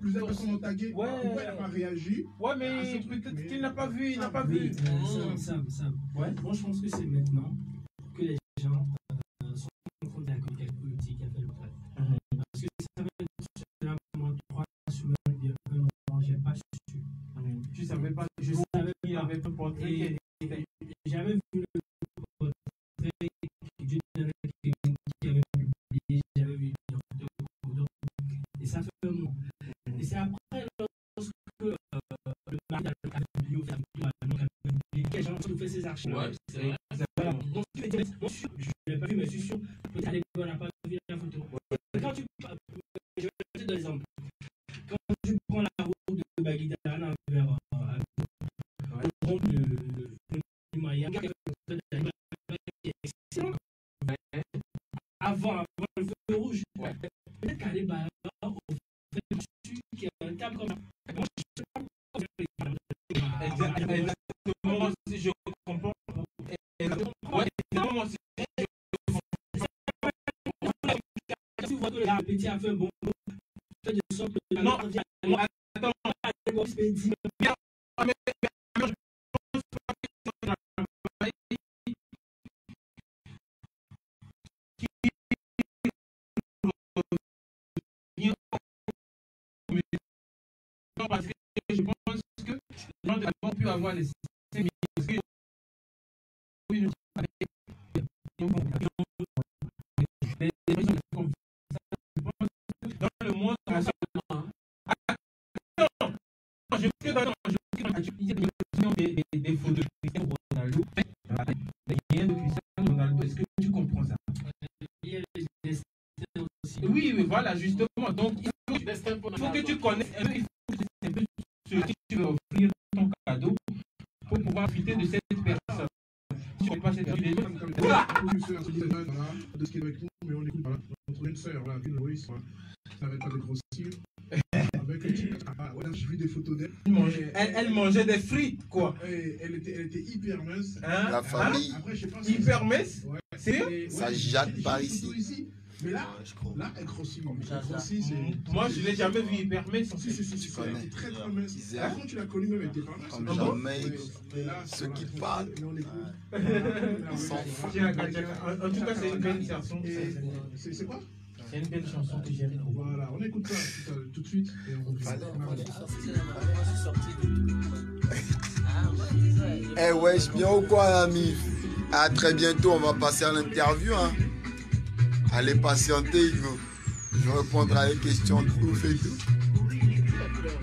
Plusieurs personnes l'ont tagué. Pourquoi il n'a pas réagi? Ouais, mais peut-être qu'il n'a pas vu, il n'a pas vu. Sam. Ouais. Moi, je pense que c'est maintenant que les gens sont confrontés à quelqu'un politique qui a fait le prêt. Parce que ça fait cela pendant 3 semaines, bien un an, j'ai pas su. Tu savais pas, je savais qu'il y avait un portrait. J'avais vu le portrait qui avait publié, j'avais vu et ça fait un mois. Et c'est après lorsque le mari avait publié quel genre de fait ses archives. Ouais, c'est vrai. Voilà. Donc je ne l'ai pas vu, mais je suis sûr peut-être qu'on n'a pas vu la photo. Quand tu je vais te donner l'exemple. Quand tu prends la route de Baguidana vers au rond de Maya, excellent. Avant le feu rouge, peut-être qu'elle est barrée au fait dessus qui est un câble comme ça. Exactement, si je comprends. Exactement, si tu vois que le petit a fait un bon fait de sorte que non, attends, parce que je pense que les gens devons pu avoir les 5 minutes. Dans le monde, des photos de Cristiano Ronaldo, rien de Cristiano Ronaldo. Est-ce que tu comprends ça? Oui, voilà, justement. Donc, il faut que tu connaisses un peu ce que tu veux offrir ton cadeau pour pouvoir profiter de cette personne. Si tu ne pas cette personne, de ce qui est avec nous, mais on écoute notre une sœur, une Loïs, qui n'avait pas de grossir. Avec un petit. J'ai vu des photos d'elle. Elle mangeait des frites, quoi. Elle était hyper mince. Hein? La famille. Après, je sais pas hyper mince? Ouais. Sérieux? Ça jatte par ici. Mais là, elle grossit. Moi, je ne l'ai jamais vu hyper mince. Si, elle était très très mince. Quand tu l'as connue, même, elle était pas mince. Comme jamais, ceux qui parlent, ils s'en foutent. En tout cas, c'est une belle chanson. C'est quoi? C'est une belle chanson que j'ai retrouvée. Voilà, on écoute ça tout de suite. Et on Eh wesh, bien ou quoi, l'ami? À très bientôt, on va passer à l'interview. Hein. Allez patienter, Hugo. Je répondrai à les questions de ouf et tout.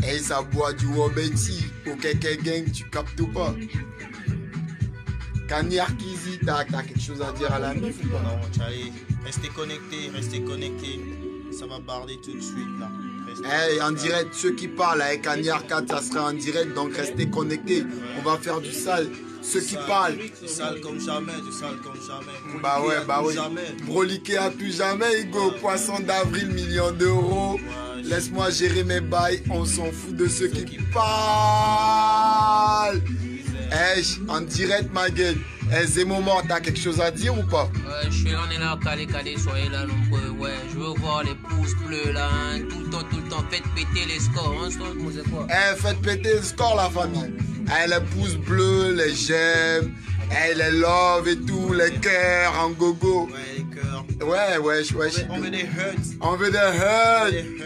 Et ça boit du Wobeti. Au Keke Gang, tu captes ou pas? Cagnard Kizi, t'as quelque chose à dire à la mif ou pas? Non, Charlie, restez connectés. Ça va barder tout de suite là. Hey, en direct, ceux qui parlent avec Cagnard 4, ça sera en direct, donc restez connectés. On va faire du sale. Ceux qui parlent. Du sale comme jamais. Bah ouais. Broliqué à plus jamais, Hugo. Poisson d'avril, millions d'euros. Ouais, laisse-moi gérer mes bails. On s'en fout de ceux qui parlent. Hey, en direct, ma gueule. Hey, Zémoman, t'as quelque chose à dire ou pas? Ouais, on est là, calé, soyez là nombreux. Ouais, je veux voir les pouces bleus là, hein. Tout le temps, faites péter les scores, hein. C'est quoi? Eh, faites péter le score, la famille. Eh, les pouces bleus, les j'aime, eh, les love et tout, les cœurs en gogo. Ouais, les cœurs. Ouais. On veut des huts. On veut des huts.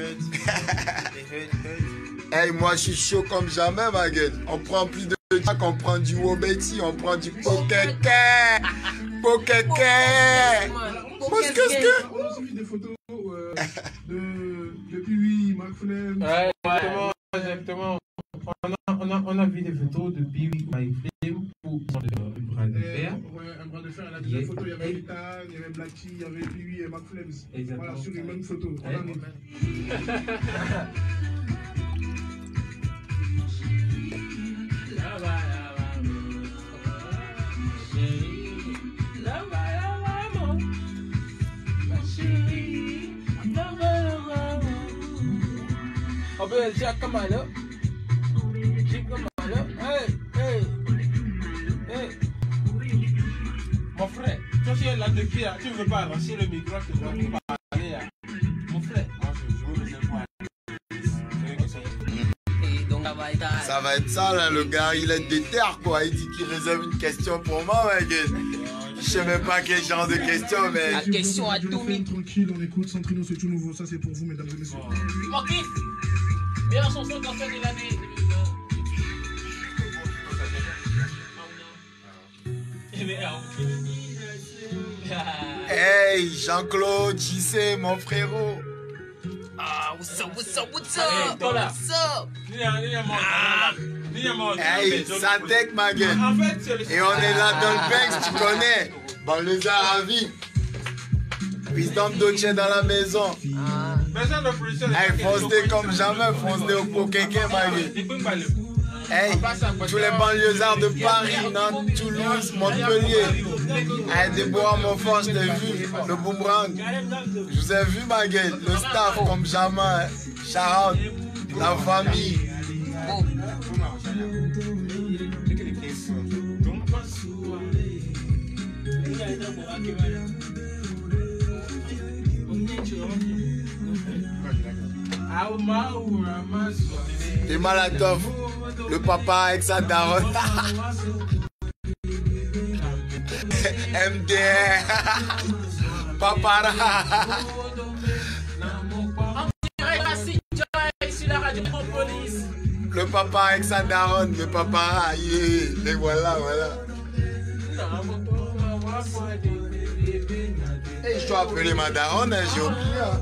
Hey, moi, je suis chaud comme jamais, ma gueule. On prend plus de jack, on prend du Wobeti, on prend du Pokeke. On a aussi vu des photos de Piwi, Mark Flem. Ouais, exactement. On a vu des photos de Piwi, Mark Flem pour le bras de fer. Ouais, un bras de fer. La deuxième photo, il y avait Lita, il y avait Blacky, il y avait Piwi et Mark Flem. Voilà, sur une même photo. Come on up. Hey. Mon frère, toi tu es là depuis là, tu ne veux pas arracher le micro, tu veux parler là. Mon frère, moi je veux laisser voir. Ça va être ça là, le gars il est déter quoi, il dit qu'il réserve une question pour moi ma gueule. Je sais même pas quel genre de question mais... La question à tout mis. Tranquille, on écoute, Centrino c'est tout nouveau, ça c'est pour vous mesdames et messieurs. Morky, meilleure chanson d'enfer de l'année 2020. Hey Jean-Claude, JC mon frérot. Ah, what's up, what's up, what's Allez, up? toi là. What's up? Hey Satek ma gueule. En fait, c'est le... Et on est là dans le Banks, tu connais. Banlieusard à vie. Wisdom Doche dans la maison. Ah. Personne ne production. Hey, fonce-les comme jamais, fonce-les au Pokéké, ma gueule. Hey, tous les banlieusards de Paris, Nantes, Toulouse, Montpellier. Hey, Déborah Montfort, je t'ai vu, le boomerang. Je vous ai vu, ma gueule, le staff comme jamais. Shout-out, la famille. T'es malade, Toff. Le papa avec sa daronne. MDR. Papara. Le papa avec sa daronne. Le papa, yeah. Les voilà, voilà. Et je dois appeler ma daronne, hein, j'ai oublié. Hein.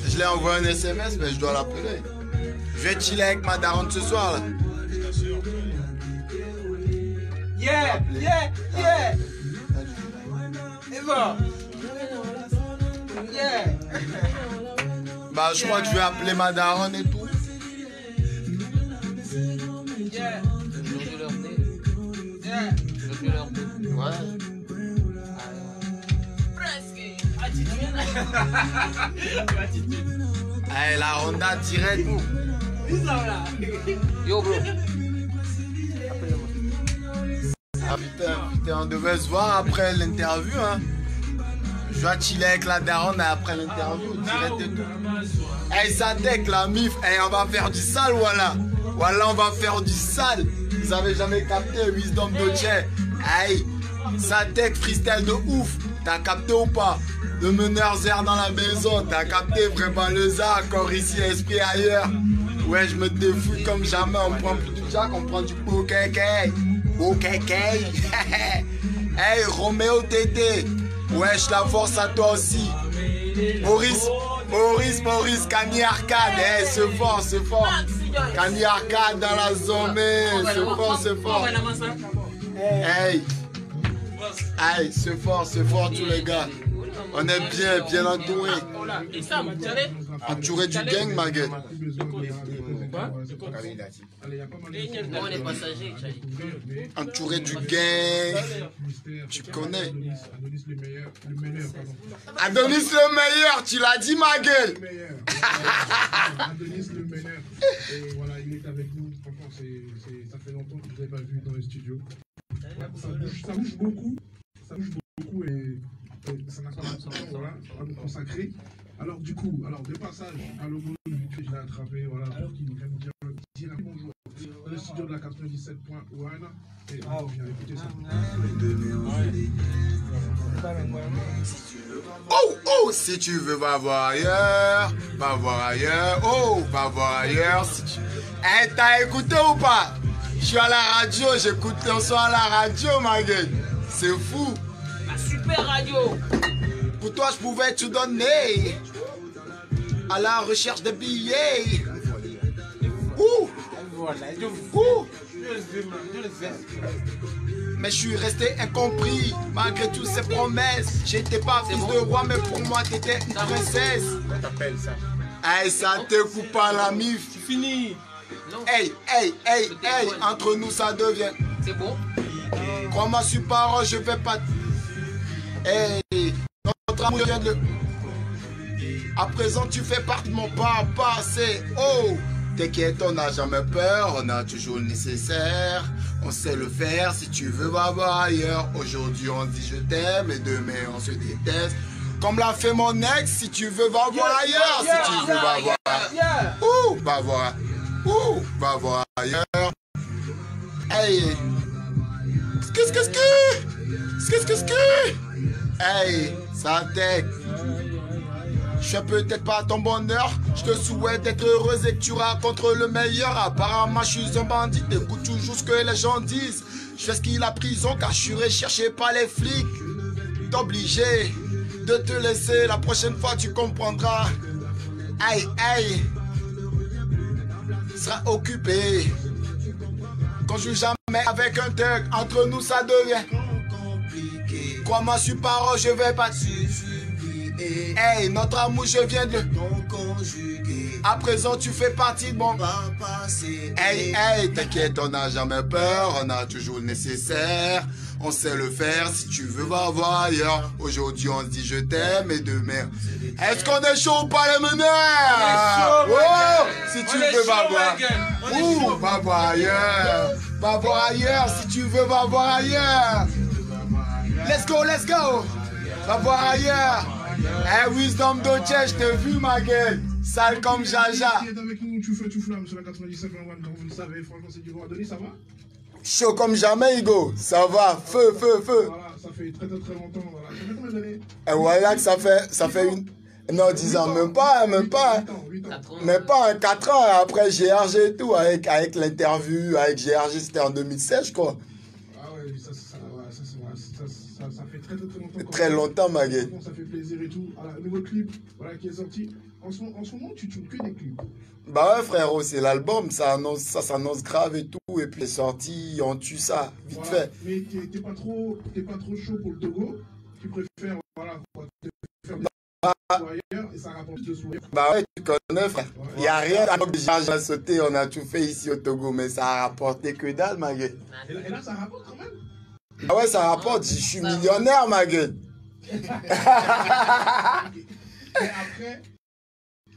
Je l'ai envoyé un SMS, mais je dois l'appeler. Je vais chiller avec ma daronne ce soir là. Yeah, yeah, yeah. Eva. Yeah. Bah je crois que je vais appeler ma daronne et tout. Yeah. Je leur dis. Yeah. Je leur dis. Ouais. Hey, la Honda direct. Yo bro. Ah putain, on devait se voir après l'interview hein. Je vais chiller avec la daronne après l'interview direct et tout. Hey Satek la mif, hey on va faire du sale voilà. Voilà on va faire du sale. Vous avez jamais capté Wisdom Doche. Hey Satek freestyle de ouf. T'as capté ou pas? Le meneur Zer dans la maison, t'as capté vraiment le Zar, encore ici, esprit ailleurs. Ouais, je me défouille comme jamais, on prend plus du jack, on prend du Pokéké. Pokéké. Hey, Roméo Tété. Wesh, la force à toi aussi. Maurice, Kanye Arcade. Hey, c'est fort, c'est fort. Kanye Arcade dans la zone, c'est fort, c'est fort. Hey. Hey, c'est fort tous les gars. On est bien entouré. Entouré du gang, ma gueule. On est passager, Entouré du gang. Tu connais. Adonis le meilleur, tu l'as dit, ma gueule. Adonis le meilleur. Et voilà, il est avec nous. Franchement, ça fait longtemps que je ne l'ai pas vu dans les studios. Ça bouge beaucoup. Et ça n'a pas de temps voilà, à nous consacrer. Alors du coup, de passage à Logo, je l'ai attrapé, voilà, pour qu'il vienne nous dire bonjour dans le studio de la 97.1 et on vient écouter ça. Oh, si tu veux, va voir ailleurs, va voir ailleurs, si tu... Hey, t'as écouté ou pas? Je suis à la radio, j'écoute le son à la radio, ma gueule. C'est fou. La super radio. Pour toi, je pouvais tout donner. À la recherche de billets. Ouh. Ouh. Mais je suis resté incompris, malgré toutes ces promesses. J'étais pas fils de roi, mais pour moi, t'étais une princesse. On t'appelle ça. Hey, ça te coupe pas la mif. C'est fini. Hey, entre nous, ça devient. C'est bon. Crois-moi sur parole, je vais pas. Hey, notre amour vient de le. À présent, tu fais partie de mon passé. Oh, t'inquiète, on n'a jamais peur, on a toujours le nécessaire. On sait le faire, si tu veux, va voir ailleurs. Aujourd'hui, on dit je t'aime et demain, on se déteste. Comme l'a fait mon ex, si tu veux, va voir ailleurs. Si tu veux, va voir. Ouh, va voir. Ouh, va voir ailleurs. Hey. Hey, ça tech. Je suis peut-être pas à ton bonheur. Je te souhaite d'être heureuse et que tu rencontres le meilleur. Apparemment, je suis un bandit. T'écoutes toujours ce que les gens disent. Je fais ce qu'il a prison car je suis recherché par les flics. T'es obligé de te laisser. La prochaine fois, tu comprendras. Aïe, aïe. Sera occupé. Qu'on joue jamais avec un thug. Entre nous, ça devient compliqué. Crois-moi sur parole, je vais pas te supplier. Hey, notre amour, je viens de le conjuguer. À présent, tu fais partie de mon passé. Hey, hey, t'inquiète, on n'a jamais peur. On a toujours le nécessaire. On sait le faire, si tu veux, va voir ailleurs. Aujourd'hui, on se dit je t'aime et demain. Est-ce qu'on est chaud ou pas les meneurs? Oh, si tu veux, va voir. Ouh, va voir ailleurs. Va voir ailleurs, si tu veux, va voir ailleurs. Let's go, let's go. Va voir ailleurs. Hey, Wisdom Doche, je t'ai vu, ma gueule. Sale comme Jaja. Qui est avec nous, tu fais tout flamme sur la 97.1, comme vous le savez. Franchement, c'est du bon. Denis, ça va? Chaud comme jamais, Hugo. Ça va, feu, feu, feu. Voilà, ça fait très longtemps. Voilà. Ça fait combien d'années? Et voilà que ça fait une... Non, 10 ans, même pas. 8 ans. Même pas, 4 ans après GRG et tout, avec l'interview, avec GRG, c'était en 2016, je crois. Ah ouais, ça fait très longtemps. Très longtemps, ma gueule. Ça fait plaisir et tout. Alors, nouveau clip voilà, qui est sorti. En ce moment, tu tournes que des clips. Bah ouais, frérot, c'est l'album, ça s'annonce grave et tout, et puis c'est sorti, on tue ça, vite voilà. fait. Mais t'es pas trop chaud pour le Togo. Tu préfères, voilà, te faire des ailleurs et ça rapporte de sourire. Bah ouais, tu connais, frère. Il n'y a rien à j'ai sauté, on a tout fait ici au Togo, mais ça a rapporté que dalle, ma gueule. Et là, ça rapporte quand même. Ah ouais, ça rapporte, je suis millionnaire, ma gueule.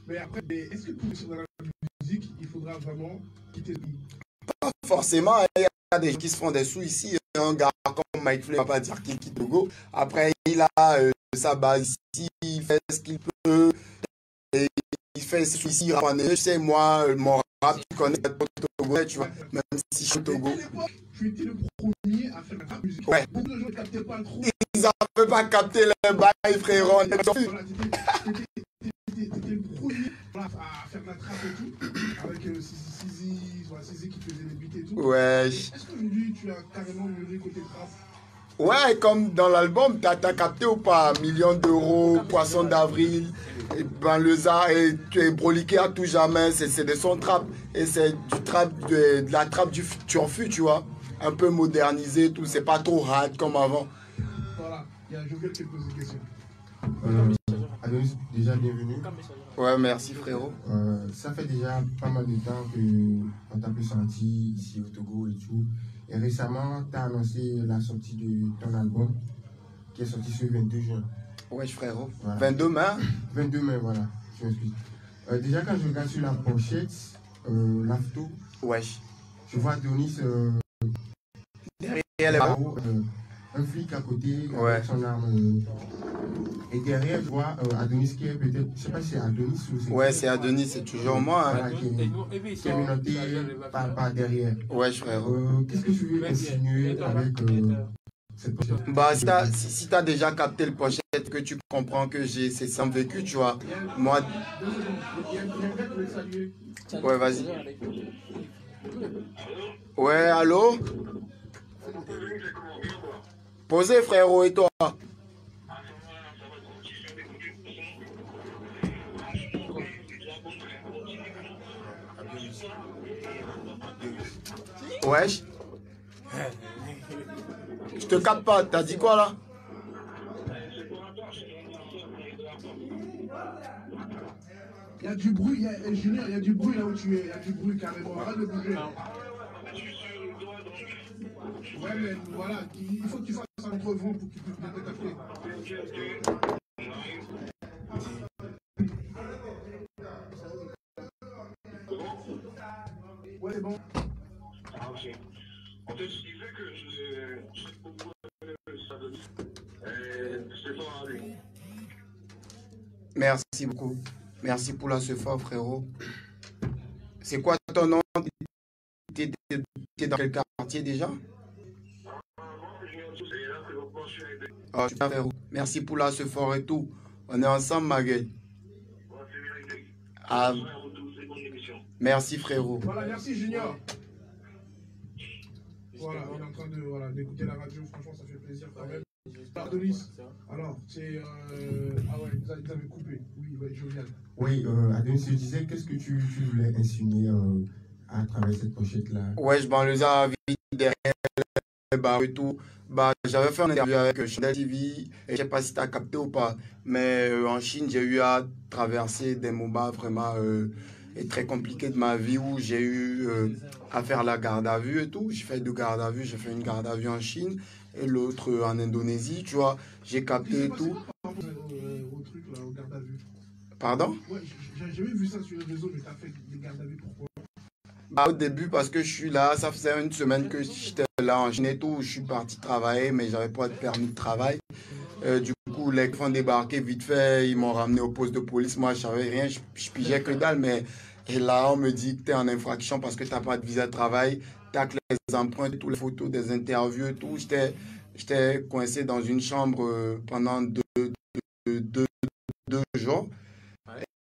Mais après, est-ce que pour réussir dans la musique, il faudra vraiment quitter le pays? Pas forcément, il y a des gens qui se font des sous ici. Un gars comme Mike Flay, on va pas dire qu'il quitte Togo. Après, il a sa base ici, il fait ce qu'il peut. Et il fait ses sous ici. Je sais, moi, mon rap, tu connais le Togo, tu vois. Même si je suis au Togo. Tu étais le premier à faire la musique. Ouais. Beaucoup de gens ne captaient pas trop. Ils n'avaient pas capté les bails, frérot. Voilà, t'étais le premier à faire la trappe et tout, avec Sizi qui faisait les beats et tout. Ouais. Est-ce qu'aujourd'hui tu as carrément mûri côté trappe? Ouais, comme dans l'album, t'as capté ou pas? Millions d'euros, Poisson d'avril, Banleuza, et tu es broliqué à tout jamais, c'est des sons trap. Et c'est du trap, de la trappe du turfu, tu vois. Un peu modernisé, tout, c'est pas trop hard comme avant. Voilà, il y a Jovial qui pose des questions. Adonis, déjà bienvenue. Ouais, merci frérot. Ça fait déjà pas mal de temps qu'on t'a pu sentir ici au Togo et tout. Et récemment, tu as annoncé la sortie de ton album qui est sorti ce 22 juin. Ouais, frérot. Voilà. 22 mai. 22 mai, voilà. Je m'excuse. Déjà, quand je regarde sur la pochette, l'afto, Ouais. je vois Adonis Derrière les barreaux. Un flic à côté Ouais. avec son arme. Et derrière, je vois Adonis qui est peut-être, je sais pas si c'est Adonis ou c'est. Ouais, c'est Adonis, c'est toujours moi. Hein. Voilà, qui est menotté par derrière. Ouais, frérot. Qu'est-ce que tu veux insinuer avec cette pochette? Bah, si t'as déjà capté le pochette, que tu comprends que c'est sans vécu, tu vois. Moi. Il y a un gars qui veut saluer. Ouais, vas-y. Ouais, allô? Posez, frérot, et toi? Wesh. Je te capte pas, t'as dit quoi là? Il y a du bruit, Junior, il y a du bruit là où tu es, il y a du bruit carrément, arrête de bouger. Ouais, mais voilà, il faut que tu fasses un entrevent pour qu'il puisse bien te capter. Ouais, c'est bon. Ah, ok. En fait, je disais que je beaucoup c'est fort à lui. Merci beaucoup. Merci pour la ce fort, frérot. C'est quoi ton nom? T'es dans quel quartier déjà? Oh, super, frérot. Merci pour la ce fort et tout. On est ensemble, ma gueule. Ah, merci, frérot. Voilà, merci, Junior. Voilà, il est en train de d'écouter la radio. Franchement, ça fait plaisir quand même. Adonis, alors, c'est... ah ouais, vous avez coupé. Oui, ouais, Jovial. Oui, Adonis, je disais, qu'est-ce que tu voulais insinuer à travers cette pochette-là? Ouais, je banlieusais à vie derrière les bars et tout. Bah, j'avais fait une interview avec Chanel TV, et je sais pas si tu as capté ou pas, mais en Chine, j'ai eu à traverser des moments vraiment très compliqués de ma vie où j'ai eu à faire la garde à vue et tout. J'ai fait 2 gardes à vue, j'ai fait une garde à vue en Chine et l'autre en Indonésie, tu vois. J'ai capté et tout. Au truc là, au garde à vue. Pardon? Ouais, j'ai jamais vu ça sur les réseaux, mais tu as fait des gardes à vue, pourquoi? Bah, au début, parce que je suis là, ça faisait 1 semaine que j'étais là en Chine et tout. Je suis parti travailler, mais j'avais pas de permis de travail. Du coup, les gens ont débarqué vite fait, ils m'ont ramené au poste de police. Moi, je savais rien, je pigeais que dalle, mais et là, on me dit que tu es en infraction parce que tu n'as pas de visa de travail. Tu as les empreintes, toutes les photos des interviews et tout. J'étais coincé dans une chambre pendant deux jours.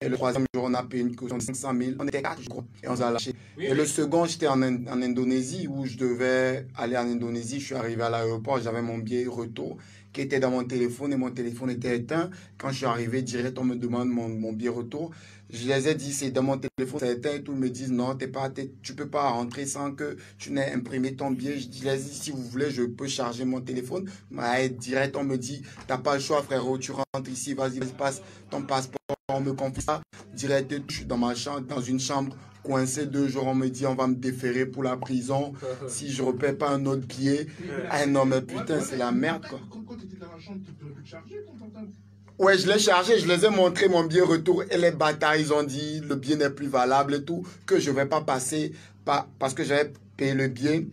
Et le 3e jour, on a payé une caution de 500 000. On était 4, je crois. Et on s'est lâché. Oui, et le second, j'étais en Indonésie, où je devais aller en Indonésie. Je suis arrivé à l'aéroport, j'avais mon billet retour qui était dans mon téléphone et mon téléphone était éteint. Quand je suis arrivé, direct, on me demande mon billet retour. Je les ai dit, c'est dans mon téléphone, c'est éteint et tout. Ils me disent, non, tu peux pas rentrer sans que tu n'aies imprimé ton billet. Je les ai dit, si vous voulez, je peux charger mon téléphone. Mais direct, on me dit, t'as pas le choix, frérot, tu rentres ici, vas-y, passe ton passeport. On me confie ça. Direct, je suis dans ma chambre, dans une chambre, coincé 2 jours. On me dit, on va me déférer pour la prison si je ne repaie pas un autre billet. Ah non, mais putain, c'est la merde, quoi. Quand tu étais dans la chambre, tu peux plus charger ton portable? Ouais, je l'ai chargé, je les ai montré mon billet retour et les bâtards, ils ont dit le billet n'est plus valable et tout, que je ne vais pas passer parce que j'avais payé le billet.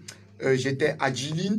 J'étais à Jilin,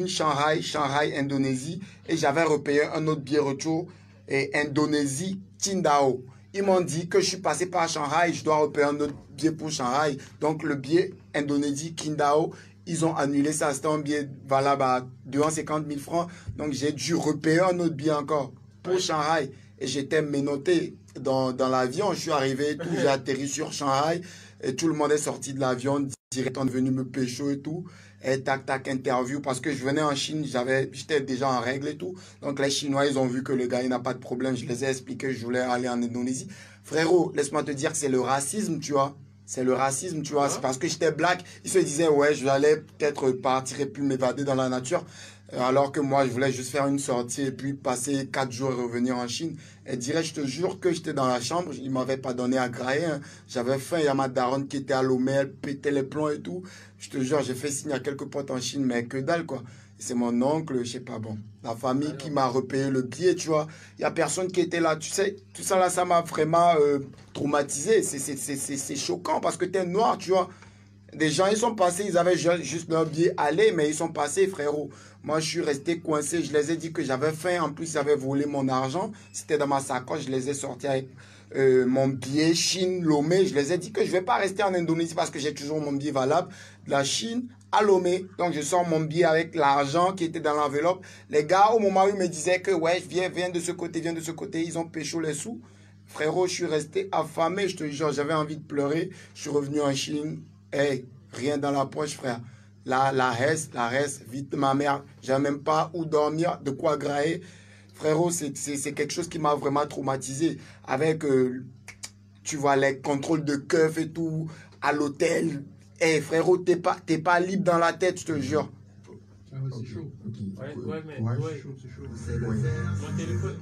Shanghai, Indonésie et j'avais repayé un autre billet retour et Indonésie, Qingdao. Ils m'ont dit que je suis passé par Shanghai, je dois repayer un autre billet pour Shanghai. Donc le billet Indonésie, Qingdao, ils ont annulé ça, c'était un billet valable à 250 000 francs. Donc j'ai dû repayer un autre billet encore pour Shanghai. Et j'étais menotté dans l'avion. Je suis arrivé, tout, j'ai atterri sur Shanghai. Et tout le monde est sorti de l'avion. Direct, on est venu me pécho et tout. Et tac, interview. Parce que je venais en Chine, j'étais déjà en règle et tout. Donc les Chinois, ils ont vu que le gars, il n'a pas de problème. Je les ai expliqué que je voulais aller en Indonésie. Frérot, laisse-moi te dire que c'est le racisme, tu vois. C'est le racisme, tu vois. C'est parce que j'étais black. Ils se disaient, ouais, je vais aller peut-être partir et puis m'évader dans la nature. Alors que moi, je voulais juste faire une sortie et puis passer 4 jours et revenir en Chine. Et direct, je te jure que j'étais dans la chambre. Il ne m'avait pas donné à grailler. Hein. J'avais faim. Il y a ma daronne qui était à Lomé. Elle pétait les plombs et tout. Je te jure, j'ai fait signe à quelques potes en Chine, mais que dalle, quoi. C'est mon oncle, je sais pas, bon. La famille qui m'a repayé le billet, tu vois. Il n'y a personne qui était là. Tu sais, tout ça là, ça m'a vraiment traumatisé. C'est choquant parce que tu es noir, tu vois. Des gens, ils sont passés, ils avaient juste leur billet aller, mais ils sont passés, frérot. Moi, je suis resté coincé. Je les ai dit que j'avais faim. En plus, ils avaient volé mon argent. C'était dans ma sacoche. Je les ai sortis avec mon billet Chine, Lomé. Je les ai dit que je ne vais pas rester en Indonésie parce que j'ai toujours mon billet valable. De la Chine à Lomé. Donc, je sors mon billet avec l'argent qui était dans l'enveloppe. Les gars, au moment où ils me disaient que, ouais, viens de ce côté, viens de ce côté, ils ont pécho les sous. Frérot, je suis resté affamé. Je te jure, j'avais envie de pleurer. Je suis revenu en Chine. Hey, rien dans la poche, frère. La reste, vite ma mère. J'ai même pas où dormir, de quoi grailler. Frérot, c'est quelque chose qui m'a vraiment traumatisé. Avec, tu vois, les contrôles de keuf et tout, à l'hôtel. Hey, frérot, t'es pas libre dans la tête, je te jure. Ah ouais, c'est chaud. Ouais, mais... Ouais, c'est chaud. Mon téléphone.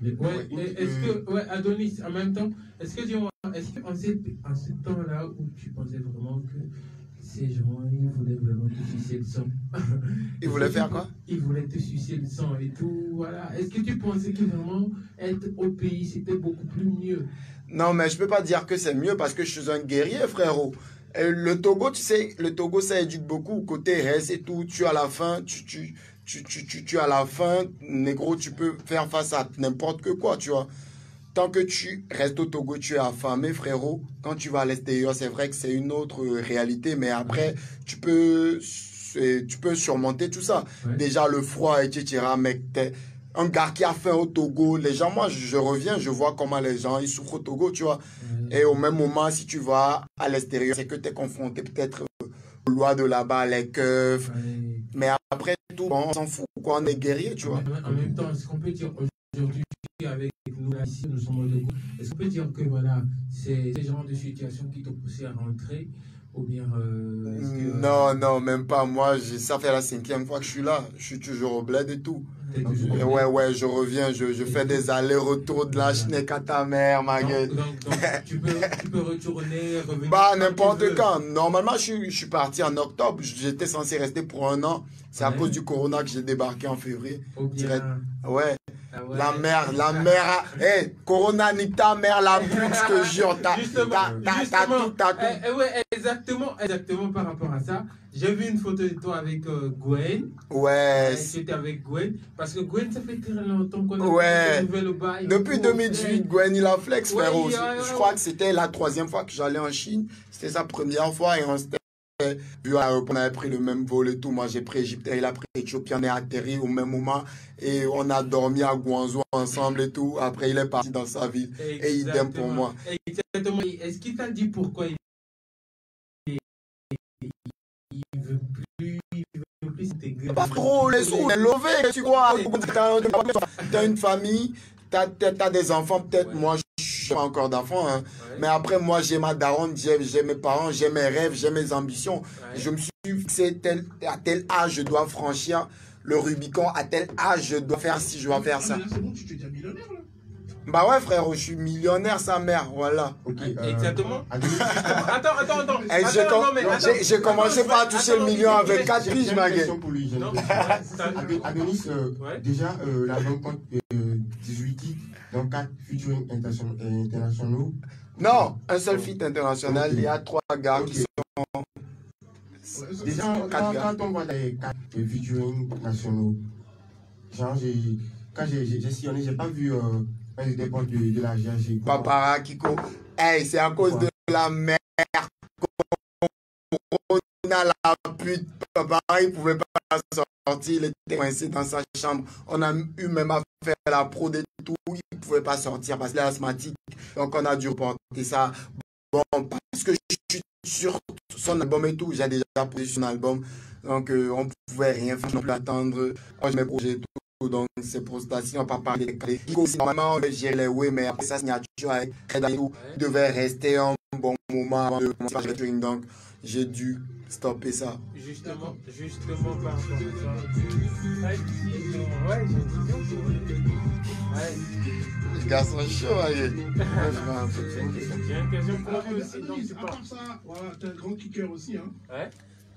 Est-ce que, ouais, Adonis, en même temps, est-ce qu'en ce temps-là où tu pensais vraiment que ces gens, ils voulaient vraiment te sucer le sang? Ils voulaient faire quoi? Ils voulaient te sucer le sang et tout, voilà. Est-ce que tu pensais que vraiment être au pays, c'était beaucoup plus mieux? Non, mais je peux pas dire que c'est mieux parce que je suis un guerrier, frérot. Et le Togo, tu sais, le Togo, ça éduque beaucoup. Côté reste et tout, tu à la fin, tu à la fin, négro, tu peux faire face à n'importe quoi, tu vois. tant que tu restes au Togo, tu es affamé, frérot. Quand tu vas à l'extérieur, c'est vrai que c'est une autre réalité, mais après, tu peux surmonter tout ça. Ouais. Déjà, le froid, etc. Mais un gars qui a faim au Togo, les gens, moi, je reviens, je vois comment les gens, ils souffrent au Togo, tu vois. Et au même moment, si tu vas à l'extérieur, c'est que tu es confronté peut-être aux lois de là-bas, les keufs. Ouais. Mais après tout, bon, on s'en fout, quoi, on est guerrier, tu vois. En même temps, est-ce qu'on peut dire aujourd'hui, avec nous, là, ici, nous sommes au Togo, est-ce qu'on peut dire que voilà, c'est ce genre de situation qui t'ont poussé à rentrer ou bien est-ce que, Non, non, même pas. Moi, ça fait la 5e fois que je suis là. Je suis toujours au bled et tout. t'es toujours- Et ouais, je reviens, je fais des allers-retours de la Schneck à ta mère, ma gueule. donc, tu peux retourner, revenir. Bah, quand tu n'importe veux. quand. Normalement, je suis parti en octobre. J'étais censé rester pour 1 an. C'est à Ouais. cause du corona que j'ai débarqué en février. Ou bien, Direct. Ouais. ah ouais. La mère, hé, Corona, nique ta mère, la pute, je te jure, t'as tout. Ouais, exactement par rapport à ça. J'ai vu une photo de toi avec Gwen. Ouais, Tu étais avec Gwen. Parce que Gwen, ça fait très longtemps qu'on a Ouais. renouvelé le bail. depuis 2018, Gwen, il a flex, Ouais, frérot. ouais, Je crois que c'était la 3e fois que j'allais en Chine. C'était sa première fois et on s'était vu, on avait pris le même vol et tout. Moi, j'ai pris Égypte, il a pris Éthiopie, on est atterri au même moment et on a dormi à Guangzhou ensemble et tout. Après, il est parti dans sa ville et idem pour moi. Exactement. Est-ce qu'il t'a dit pourquoi il veut plus s'intégrer? Pas trop, les sous, les levés, tu vois. T'as une famille, t'as des enfants, peut-être. Ouais. Moi, je suis pas encore d'enfant, hein. Ouais. Mais après, moi, j'ai ma daronne, j'ai mes parents, j'ai mes rêves, j'ai mes ambitions. Ouais. Je me suis fixé à tel âge, je dois franchir le Rubicon, à tel âge, je dois faire ci, je dois faire ça. Ah, mais là, c'est bon, tu t'es déjà millionnaire, là. Bah ouais, frère, je suis millionnaire, sa mère, voilà. Ok. Exactement. Adonis, Attends. Et Attends, non, mais attends. j'ai commencé par toucher le million avec 4 j'ai piges, une ma gueule. question pour lui. j'ai une Non, question. ouais, Adonis, Ouais. déjà, l'album compte 18 titres, donc 4 featuring internationaux. Non, un seul feat international, il y a 3 gars qui sont... Déjà, quand on voit les 4 featuring nationaux, genre, quand j'ai sillonné, j'ai pas vu un des potes de la GRG. Papara, Kiko. Hey, c'est à cause de la mère. Corona, la pute. Papara, il pouvait pas sortir. Il était coincé dans sa chambre. On a eu même à faire la prod et tout. Il pouvait pas sortir parce qu'il est asthmatique. Donc, on a dû reporter ça. Bon, parce que je suis sur son album et tout. J'ai déjà posé son album. Donc, on pouvait rien faire. On pouvait attendre. Moi, je mes projets et tout. Donc, c'est pour ça, si on ne peut pas parler des clés. Normalement, on devait gérer les oui, mais après sa signature avec Red Eye, il devait rester un bon moment avant de commencer à faire. Donc, j'ai dû stopper ça. Justement par rapport à ça. Ouais, j'ai dit ouais. Les gars sont chauds, hein. J'ai une question pour lui aussi, donc Adonis, c'est à pas. part ça, voilà, t'es un grand kicker aussi, hein. Ouais.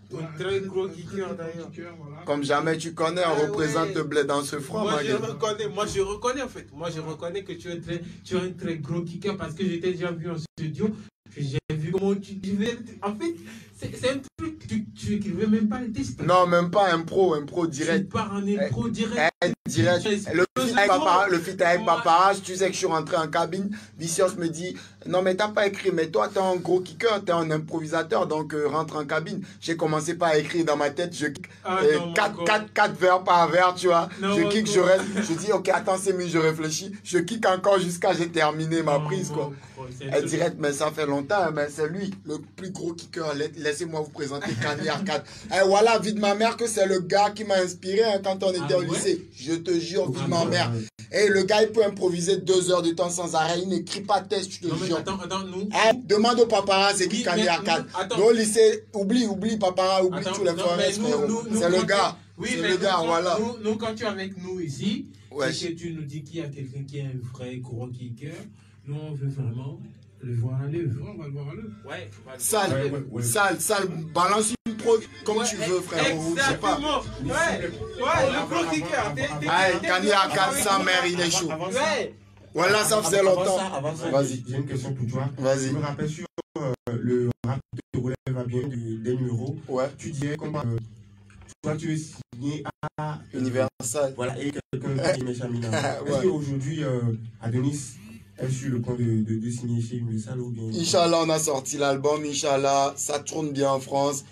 Voilà, Un très gros kicker d'ailleurs. voilà. Comme jamais tu connais, on représente le blé dans ce froid, Moi ma je gueule. reconnais en fait. Moi je reconnais que tu es un très gros kicker parce que j'ai déjà vu en studio. J'ai vu comment tu en fait, c'est un truc, tu écrivais même pas les textes. Non, même pas impro direct. Tu pars en impro direct. Direct. Le feat avec Papara, tu sais que je suis rentré en cabine. Vicious me dit, non mais t'as pas écrit, mais toi t'es un gros kicker, t'es un improvisateur, donc rentre en cabine. J'ai commencé par écrire dans ma tête, je kick 4 vers par vers, tu vois. Je kick, je reste, je dis ok attends 5 minutes, je réfléchis, je kick encore jusqu'à j'ai terminé ma prise quoi. Elle direct, mais ça fait longtemps, mais c'est lui, le plus gros kicker. Laissez-moi vous présenter Kanye Arcade. Et voilà, vie de ma mère, que c'est le gars qui m'a inspiré hein, quand on était au lycée. Je te jure, vie de ma mère. Et le gars, il peut improviser 2 heures de temps sans arrêt. Il n'écrit pas de texte, je te jure. Attends, nous. Demande au Papara, c'est qui Kanye Arcade. Nous, au lycée, oublie Papara, oublie tous les forêts. C'est le gars. Oui, c'est mais le gars, voilà. Nous, quand tu es avec nous ici, ouais. c'est que tu nous dis qu'il y a quelqu'un qui est un vrai gros kicker. Nous, on veut vraiment le voir à l'œuvre. On va le voir à l'œuvre. Ouais. Sale, balance une pro comme tu veux, frère. Exactement. Ouais, le gros kicker. Kanye Arcade, sa mère, il est chaud. Ouais. Voilà, ça faisait longtemps. Vas-y. J'ai une question pour toi. Vas-y. Je me rappelle sur le rap de relève à bien des numéros. Ouais. Tu disais comment toi tu es signé à Universal. Voilà, et quelqu'un qui est Chamina. Est-ce qu'aujourd'hui, Adonis, est sur le point de signer chez Universal ou bien... Inch'Allah, on a sorti l'album. Inch'Allah, ça tourne bien en France.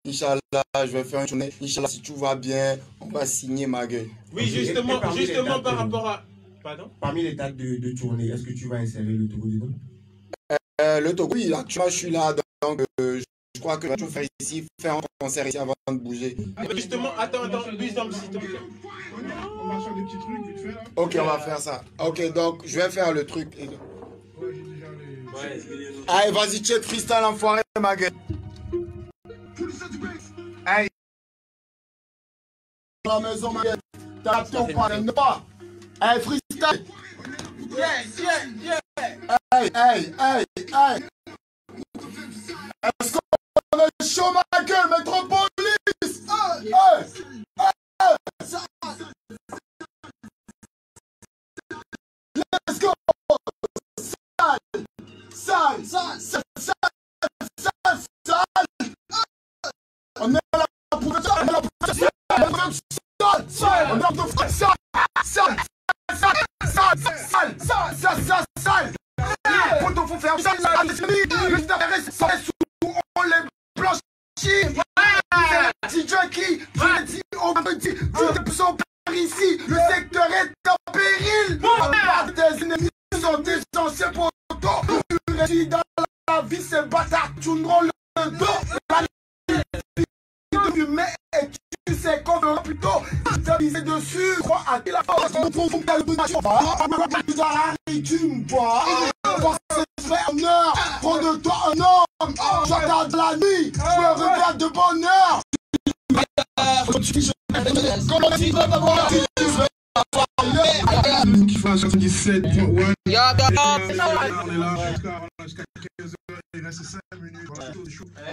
Inch'Allah, je vais faire une tournée. Inch'Allah, si tout va bien, on va signer ma gueule. Oui, justement par rapport à... Pardon? Parmi les dates de tournée, est-ce que tu vas insérer le Togo dedans? Le Togo, oui, actuellement, je suis là. Donc, je crois que je vais tout faire ici, faire un concert ici avant de bouger. Justement, attends, Wisdom, s'il te plaît. On va faire des petits trucs vite fait là. Ok, on va faire ça. Ok, donc, je vais faire le truc. Ouais, j'ai déjà les... Allez, vas-y, check freestyle, enfoiré, ma gueule. Hey. La maison, ma gueule. T'as ton pas. Hey, freestyle. Hey. Est-ce qu'on est chaud, ma gueule, métropolis? Let's go. Sale. On est là pour ça. On est là pour ça. On est là pour ça. Sale. Quand on faut faire ça, on les blanchit. DJ qui dit on me dit tout est sans par ici. Le secteur est en péril. Des ennemis sont des anciens potos. Tu dans la vie, c'est bâtard. Tu nous rends le dos. Et tu sais qu'on veut plutôt t'aviser dessus. Crois à la force. Tu me vois. Faire honneur, prends de toi un homme. J'attends la nuit, je me réveille de bonne heure. Comment tu vas t'avoir? Qui fait 77.1. On est là jusqu'à 15h, il reste 5 minutes.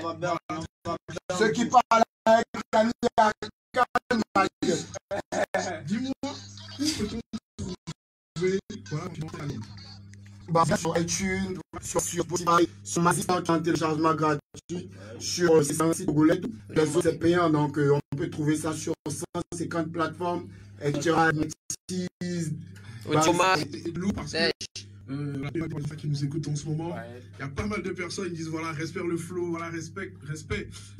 Voilà. Ceux qui parlent avec la nuit à dis-moi, où peut-on trouver sur iTunes, sur Spotify, sur ma site en téléchargement gratuit, sur un site Google, les autres c'est payant, donc on peut trouver ça sur 150 plateformes, etc. Qui nous écoutent en ce moment, il y a pas mal de personnes qui disent voilà, respect le flow, voilà, respect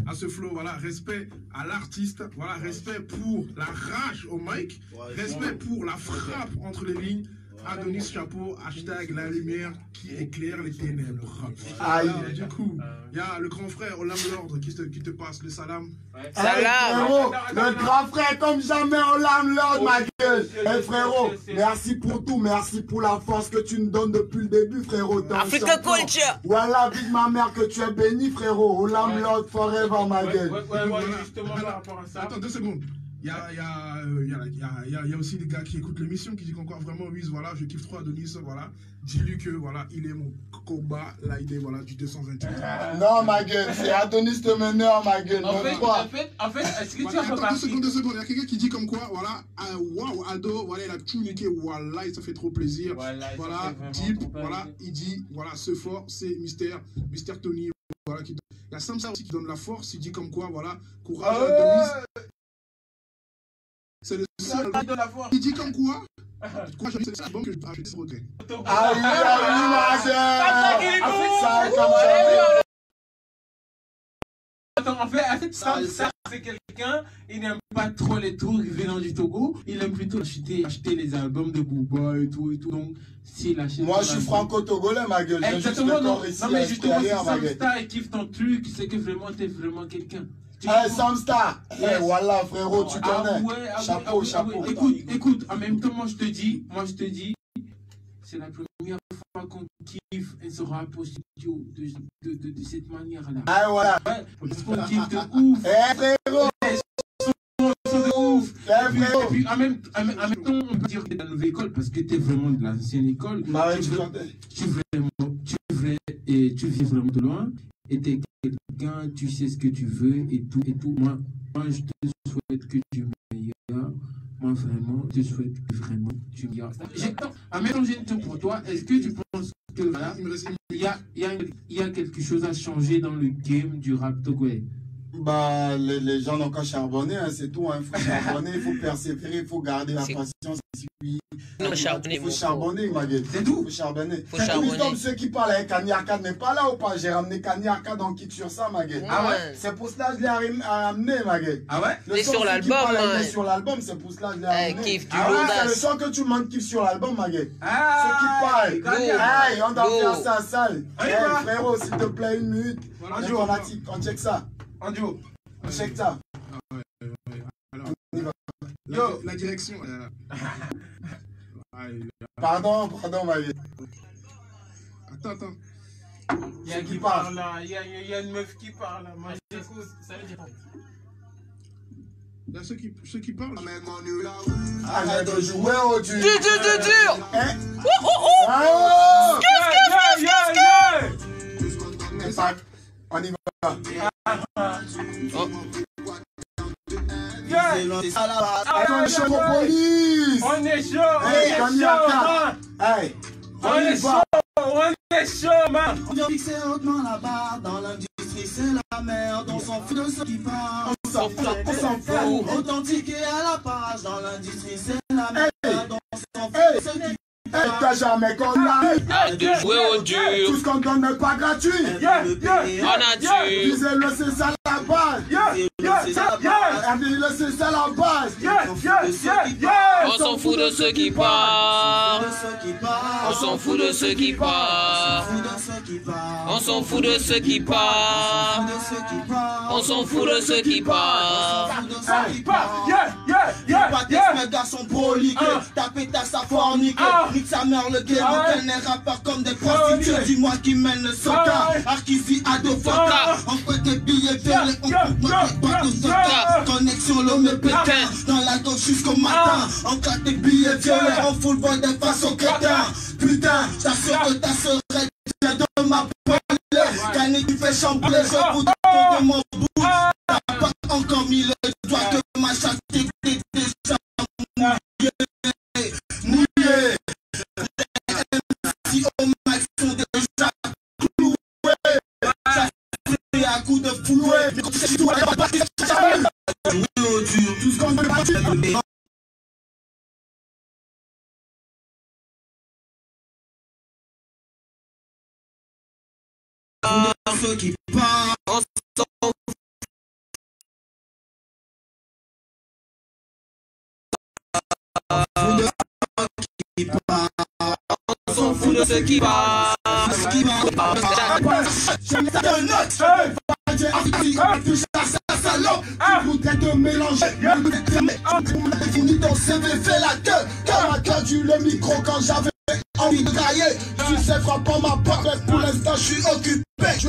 à ce flow, voilà, respect à l'artiste, voilà, respect pour la rage au mic, respect pour la frappe entre les lignes. Adonis Chapeau, hashtag la lumière qui éclaire les ténèbres. Aïe. Du coup, il y a le grand frère Olam Lord qui te passe le salam. Salam. Frérot, le grand frère comme jamais Olam Lord, ma gueule. Hey, frérot, merci pour tout, merci pour la force que tu nous donnes depuis le début, frérot. Africa Culture. Voilà, vive ma mère que tu es béni, frérot. Olam Lord forever, ma gueule. Justement par rapport à ça. Attends 2 secondes. Il y a aussi des gars qui écoutent l'émission qui disent qu'encore vraiment, oui, voilà, je kiffe trop Adonis, voilà. Dis-lui que, voilà, il est mon combat, là, il est, voilà, du 228. Non, ma gueule, c'est Adonis de meneur, ma gueule. En fait, est-ce que tu as attends, 2 secondes. Il y a quelqu'un qui dit comme quoi, voilà, waouh, Ado, voilà, il a tout niqué, voilà, ça fait trop plaisir. Voilà, Deep, voilà, il dit, voilà, ce fort, c'est Mister Tony, voilà, qui donne. Il y a Samsa aussi qui donne la force, il dit comme quoi, voilà, courage Adonis. C'est le seul de la voix. Il dit comme quoi? Quoi, j'ai c'est l'album que je vais ce regret. Aïe, ma gueule. Attends, en fait, ça c'est quelqu'un, il n'aime pas trop les trucs venant du Togo, il aime plutôt acheter les albums de Booba et tout, donc s'il achète... Moi, je suis franco-togolais, ma gueule. Exactement, non, mais justement, si Samstar, il kiffe ton truc, c'est que vraiment, t'es vraiment quelqu'un. Hey, Samstar, hey, voilà, frérot, tu connais. Chapeau. Écoute, en même temps, moi je te dis, c'est la première fois qu'on kiffe et sera possible de cette manière-là. Ah, voilà. Parce qu'on kiffe de ouf. Eh, frérot. De ouf. Et puis, en même temps, on peut dire que t'es de la nouvelle école parce que t'es vraiment de l'ancienne école. Tu viens vraiment de loin. Et t'es quelqu'un, tu sais ce que tu veux et tout. Moi, je te souhaite que tu meilleur. Moi, vraiment, je te souhaite que vraiment tu meilleur. En même temps, j'ai une question pour toi. Est-ce que tu penses que voilà, il y a quelque chose à changer dans le game du rap togolais? Bah, les gens n'ont qu'à charbonner, hein, c'est tout. Il faut charbonner, il faut persévérer, il faut garder la patience. Non, charbonner, faut charbonner, Maguette. C'est tout. Faut charbonner. Faut charbonner. Ceux qui parlent avec Kanye Arcade n'est pas là ou pas? J'ai ramené Kanye Arcade en kick sur ça, Maguette. Ah ouais? C'est pour cela que je l'ai ramené, Maguette. Ah ouais? Il est sur l'album, il est sur l'album, c'est pour cela que je l'ai ramené. Kiff du C'est le lourdasse. son que tu manques kiff sur l'album, Maguette. Ah, Ceux qui parlent. Hey, on doit faire ça à salle. Allez, Hey, va. frérot, s'il te plaît, une minute. On check ça. En duo. On check ça. Alors, la direction. Pardon, Maguette. Attends. Il y a qui parle là, il y a une meuf qui parle là. Moi j'écoute, ça veut dire. Il y a ceux qui parlent. Arrête de jouer au dur. Dur. Hein? Oh. On y va. On est chaud, police. On est chaud, Hey, on est chaud, man. On vient fixer hautement la barre, dans l'industrie c'est la merde, on s'en fout de ceux qui parlent. On s'en fout. Authentique et à la page, dans l'industrie c'est la merde, on s'en fout de ceux qui parlent. Hey, t'as jamais qu'on a. Arrête de jouer au dur. Tout ce qu'on donne n'est pas gratuit. En nature. Disez-le, c'est ça la base. Dis-le, c'est ça la base. On s'en fout de ceux qui parlent. On s'en fout de ceux qui parlent. On s'en fout de ceux qui parlent. On s'en fout de ceux qui parlent. Mes gars sont proliqués, ta pétasse à forniquer. Nique sa mère le game, aucun n'est rappeur comme des prostituées. Dis-moi qui mène le soca, Arkizi Adofoka. On fait des billets verts, on coupe pas de soca. Connexion l'homme est pétain, dans la gauche jusqu'au matin. On claque des billets violets, on fout le bol des faces aux crétins. Putain, j'assure que ta sœurette vient de m'appeler. Kanye tu fais chambrer, je vous donne de mon bout. T'as pas encore mis le doigt que ma chatte était déjà mouillée. Si au max sont déjà cloués, j'ai à coup de fouet. Mais quand c'est tout, elle va pas jouer au dur, tout ce qu'on veut pas faire. Ceux qui parlent, on s'en fout de ceux qui parlent. J'aime ta note. Ça salope, tu voudrais te mélanger. Fini ton CV, fais la queue. Car m'a perdu le micro quand j'avais envie de tailler. Tu sais, frappant ma porte, pour l'instant je suis occupé. Je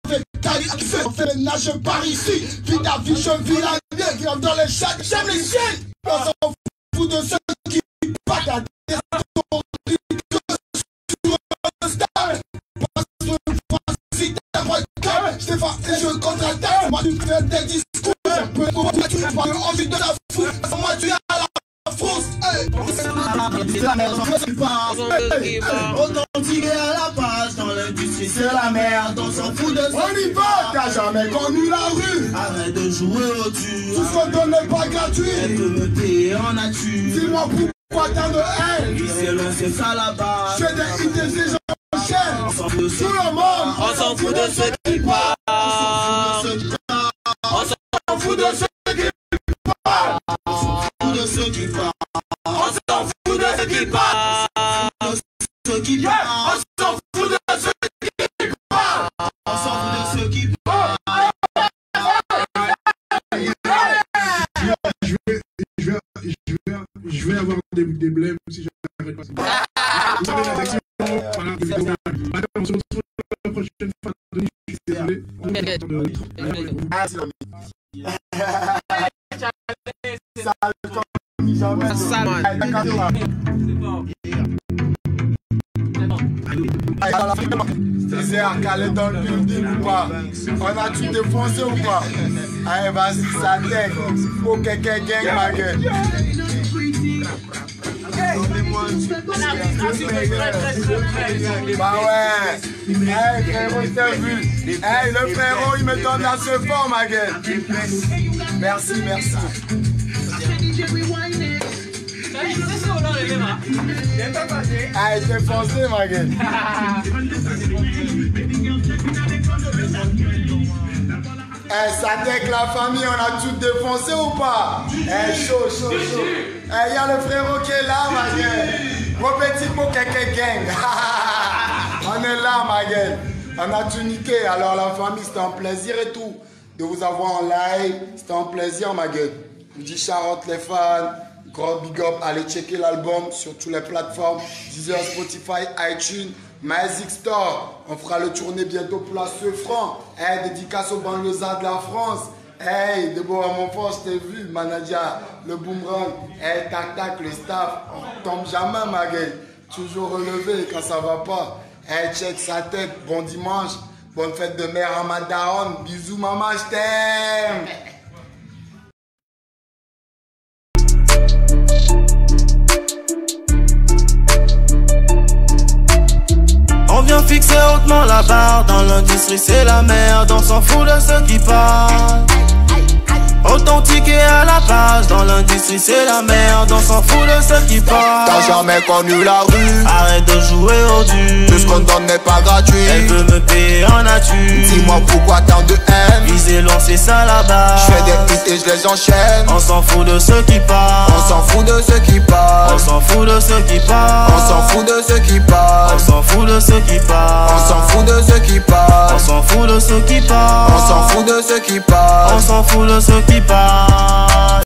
avec Kali qui fait le nage par ici. Vis ta vie, je vis la mienne. Qui rentre dans les chats, j'aime les siennes. On s'en fout de ceux qui partent à des je contre-attaque, moi tu fais des discours, j'ai peu de tu parles envie de la foutre, moi tu es à la frousse, c'est la merde, authentique et à la page, dans l'industrie c'est la merde, on s'en fout de ça. On y va, t'as jamais connu la rue, arrête de jouer au dur, tout ce qu'on donne n'est pas gratuit, elle peut me payer en nature, dis-moi pourquoi tant de haine, c'est ça la base, je fais des idées, des gens. Tout le monde, on s'en fout de ceux qui parlent. On s'en fout de ceux qui parlent. On s'en fout de ceux qui parlent. On s'en fout de ceux qui parlent. On s'en fout de ceux qui parlent. On s'en fout de ceux qui parlent. Je vais avoir des blèmes si j'arrête pas. Vous savez la direction. Voilà, on se retrouve la prochaine fois. Je suis désolé. C'est à caler dans le building ou pas? On a tout défoncé ou pas? Allez, vas-y, ça tech. Ok, gang, ma gueule. Bah ouais. Hey frérot, je t'ai vu. Hey, le frérot, il me donne la ce fort, ma gueule. Merci. Ah, il t'est foncé, ma gueule. Eh, ça deck la famille, on a tout défoncé ou pas? Eh, chaud, chaud, chaud. Eh, y'a le frérot qui est là, ma gueule. Mon petit mot kéké gang. On est là, ma gueule. On a tout niqué. Alors, la famille, c'était un plaisir et tout de vous avoir en live. C'était un plaisir, ma gueule. Je vous dis Charlotte les fans. Gros big up. Allez checker l'album sur toutes les plateformes. Deezer, Spotify, iTunes. Magic Store, on fera le tournée bientôt pour la Seufran. Hey, dédicace aux banlieusards de la France. Hey, Déborah Montfort, je t'ai vu, Manadia, le boomerang. Hey, tac tac, le staff, on tombe jamais, ma gueule. Toujours relevé quand ça va pas. Hey, check sa tête, bon dimanche, bonne fête de mère à ma daronne. Bisous, maman, je t'aime. On vient fixer hautement la barre, dans l'industrie c'est la merde, on s'en fout de ceux qui parlent. Authentique et à la page, dans l'industrie c'est la merde, on s'en fout de ceux qui parlent. T'as jamais connu la rue, arrête de jouer au dur. Tout ce qu'on donne n'est pas gratuit. Elle veut me payer en nature. Dis-moi pourquoi tant de haine. Viser long c'est ça là-bas. Je fais des hits et je les enchaîne. On s'en fout de ceux qui parlent. On s'en fout de ceux qui parlent. On s'en fout de ceux qui parlent. On s'en fout de ceux qui parlent. On s'en fout de ceux qui parlent. On s'en fout de ceux qui parlent. On s'en fout de ceux qui parlent. On s'en fout de ceux qui parlent. On s'en fout de ceux qui parlent.